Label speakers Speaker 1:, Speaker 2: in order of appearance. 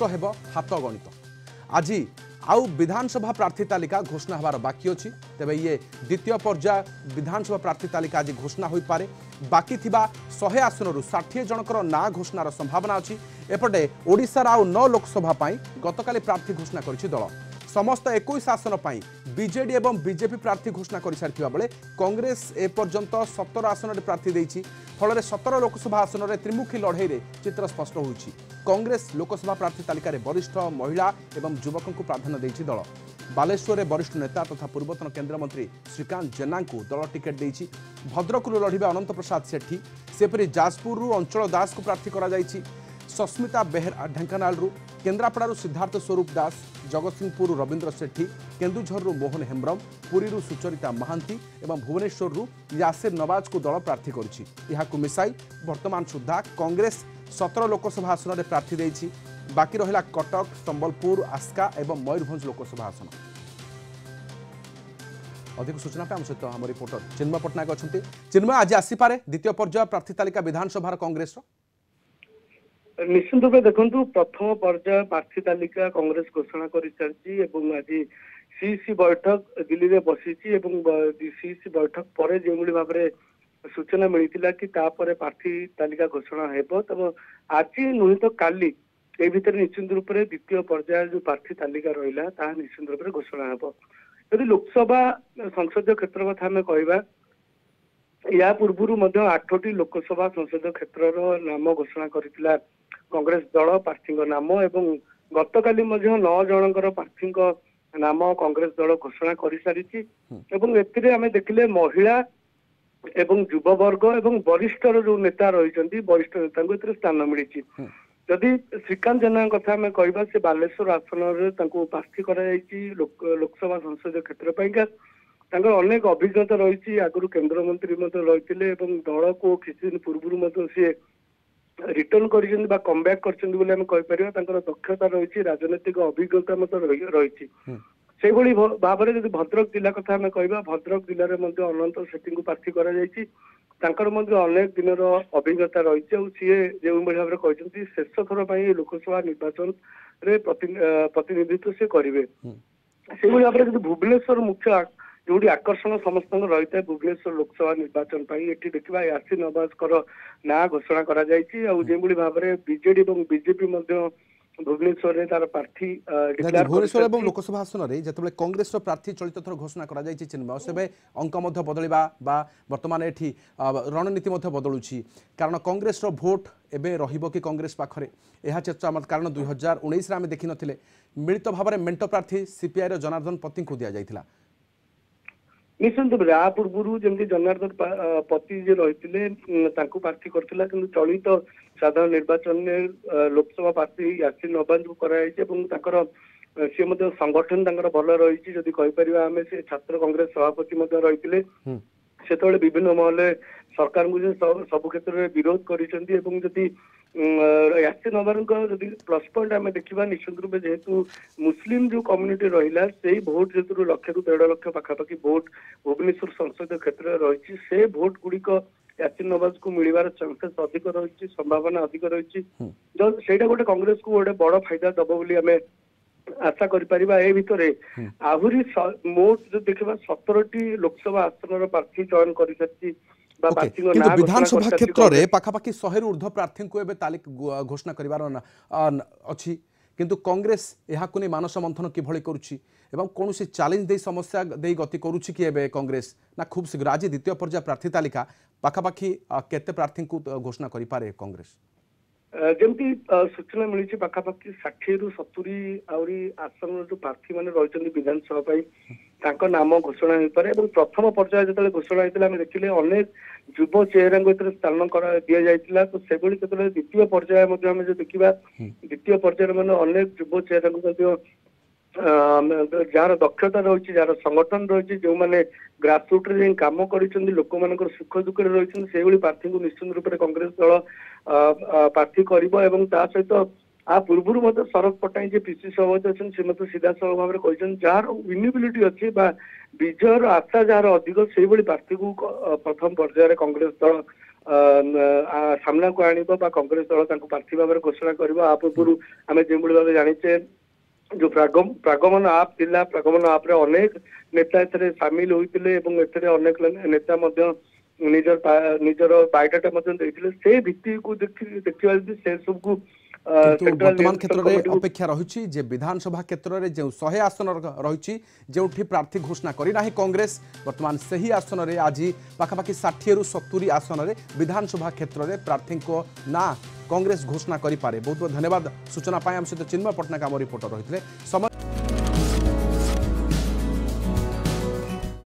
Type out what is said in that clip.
Speaker 1: नष्ट हेब हाथ गणित। आज आउ विधानसभा प्रार्थी तालिका घोषणा हबार बाकी अछि। तेबे ये द्वितीय पर्याय विधानसभा प्रार्थी तालिका आज घोषणा होई पारे। बाकी थिबा 100 आसनरु 60 जनकर ना घोषणार संभावना अछि। एपटे ओडिसा आउ 9 लोकसभा पाई गतकाली प्रार्थी घोषणा करिछि दल। समस्त 21 आसन पाई बीजेडी एवं बीजेपी प्रार्थी घोषणा कर सारिथिबा बेले कांग्रेस ए पर्यंत 17 आसन रे प्रार्थी देछि। फल 17 लोकसभा आसन रे त्रिमुखी लड़ाई रे चित्र स्पष्ट होइछि। कांग्रेस लोकसभा प्रार्थी तालिका रे वरिष्ठ महिला एवं युवकों को प्राधान्य देछि दल। बालेश्वर रे वरिष्ठ नेता तथा पूर्वतन केंद्र मंत्री श्रीकांत जेना को दल टिकेट देछि। भद्रक रु लढिबा अनंत प्रसाद सेठी, सेपरि जाजपुर रु अंचल दास को प्रार्थी करा जाइछि। सस्मिता बेहरा ढेंकानाल रु, केन्द्रापड़ा सिद्धार्थ स्वरूप दास, जगतसिंहपुर रविंद्र सेठी, केन्दुझर मोहन हेम्ब्रम, पुरी सुचरिता महांती एवं भुवनेश्वर यासिर नवाज को दल प्रार्थी करिछि। यहाकु मिसाई वर्तमान सुधा कांग्रेस 17 लोकसभा आसन में प्रार्थी देछि। बाकी रहिला कटक, संबलपुर, आस्का एवं मयूरभंज लोकसभा आसन। अधिक सूचना पे सहित आम रिपोर्टर चिन्मय पट्टनायक अच्छा। चिन्मय, आज आसीपे द्वितीय पर्याय प्रार्थी तालिका विधानसभा कांग्रेस
Speaker 2: निश्चित रूप देखु प्रथम पर्याय प्रार्थी तालिका कांग्रेस घोषणा कर सारी आज सीसी बैठक दिल्ली में बसी सीसी बैठक पर जो भाव में सूचना मिलता कि प्रार्थी तालिका घोषणा हो तब आज नुहे तो काली ए भितर निश्चित रूप से द्वितीय पर्याय जो प्रार्थी तालिका रहा निश्चित रूप से घोषणा हो। यदि लोकसभा संसदीय क्षेत्र कथा आम कहवा या पूर्व 8टी लोकसभा संसदीय क्षेत्र नाम घोषणा करथिला कांग्रेस दल प्रार्थी नाम एवं गतकाली 9 जनकर प्रार्थी नाम कांग्रेस दल घोषणा कर सारी। आम देखिले महिला एवं युववर्ग एवं वरिष्ठ जो नेता रही वरिष्ठ नेता को स्थान मिली। जदि श्रीकांत जेना कथा आम कहवा से बालेश्वर आसन प्रार्थी लोकसभा संसदीय क्षेत्र पाइका अनेक अभिज्ञता रही। आगु केंद्र मंत्री रही दल को किसी दिन पूर्व सी रिटर्न कर कमबैक कर दक्षता रही राजनैतिक अभिज्ञता रही। से भाव में भद्रक जिला कथा आम कहवा भद्रक जिले में अनंत सेठी को प्रार्थी अनेक दिन अभिज्ञता रही। सी जो भाव में कहते शेष थर पर लोकसभा निर्वाचन प्रतिनिधित्व से करेंगे। से भाव में भुवनेश्वर मुख्य जो आकर्षण समस्त रही है भुवनेश्वर लोकसभा निर्वाचन ये देखा यासिर नवाज ना घोषणा करा भाव में बीजेडी और बीजेपी भुवनेश्वर रे तार प्रार्थी डिक्लेयर
Speaker 1: भुवनेश्वर एवं लोकसभा आसन रे जतबे कांग्रेस प्रार्थी चलित थर घोषणा करा जायछि चिन्मय सेबे अंक मध्य बदलिबा बा वर्तमान एठी रणनीति मध्य बदलुछि कारण कांग्रेस रो भोट एबे रहिबो कि कांग्रेस पाखरे एहा चर्चा मत कारण 2019 रे आमे देखि नथिले मिलित भाव में मेंटो प्रार्थी सीपीआई रो जनार्दन पति को दिया जायथिला।
Speaker 2: निश्चित आ पूर्व जमी जनार्दन पति जे रही प्रार्थी करथिला किंतु चलित साधारण निर्वाचन में लोकसभा प्रार्थी यासिर नवाज को कराई सी संगठन भल रही। जदि कहीपर आम से छात्र कांग्रेस सभापति रही से विभिन्न महल सरकार को सब क्षेत्र में विरोध कर यासिर नवाज प्लस पॉइंट आम देखा निश्चित रूप जेहेतु मुस्लिम जो कम्युनिटी रहा से भोट जो 1 लाख ରୁ 1.5 लाख पाखापाखि भोट भुवनेश्वर संसदीय क्षेत्र में रही से भोट गुड़िक यासिर नवाज को मिलवार चांसेस अधिक रही संभावना अधिक रही जो सेटा गोटे कांग्रेस को गोटे बड़ फायदा दब बोली आम आशा करें। भितर आहरी मोट जो देखा 17टी लोकसभा आसन प्रार्थी चयन कर सारी
Speaker 1: विधानसभा क्षेत्र में पाखापाखि 100 ରୁ ऊर्ध्व प्रार्थी को एबे तालिका घोषणा करिवार अछि किंतु कांग्रेस यहाकु नै मानस मंथन किभଳି करूछि एवं कोनोसी चैलेंज दे समस्या दे गति करूछि कि एबे कांग्रेस ना खूब शीघ्र आज द्वितीय पर्याय प्रार्थी तालिका पाखापाखि केते प्रार्थी को घोषणा करि पारे कांग्रेस
Speaker 2: जमती सूचना मिली पाखापाखि 60 ରୁ 70 आहरी आसन जो प्रार्थी मैंने रही विधानसभा नाम घोषणा हो पारे। प्रथम पर्याय जो घोषणा होता है देखिले अनेक युव चेहरा को स्थान दि जाता तो से द्वितीय पर्याय जो देखा द्वितीय पर्याय मैंने अनेक युव चेहरा को जार दक्षता रही जार संगठन रही जो मैंने ग्रासरूट रे काम कर लोक मान सुख दुख रही से प्रार्थी को निश्चित रूप से कांग्रेस दल प्रार्थी कर सहित आ पूर्व शरद पट्टनायक जी पीसी सभापति अच्छे सीधा सभा भाव में जार विनिबिलिटी अच्छी विजयर आशा जार अधिक से प्रार्थी को प्रथम पर्यायर कांग्रेस दल सामना को आनिबो बा कांग्रेस दल तांको प्रार्थी भाव घोषणा करबो आ पूर्व आमे जेमुली भाव जानिचे जो प्रागमन आप थिला प्रागमन आप रे अनेक नेता एथरे शामिल होइतिले एवं एथरे अनेक नेता मध्य निजर बायोडाटा मध्य देइतिले से भित्ति को देखिबा से सब को
Speaker 1: किंतु वर्तमान क्षेत्र में अपेक्षा रही जे विधानसभा क्षेत्र में जो 100 आसन रही जो प्रार्थी घोषणा करना कांग्रेस वर्तमान से ही आसन में आज पाखापाखि 60 रु 70 आसन में विधानसभा क्षेत्र में प्रार्थी को ना कांग्रेस घोषणा करें। बहुत बहुत धन्यवाद सूचना आम सहित चिन्मय पट्टनायक आम रिपोर्टर रही समय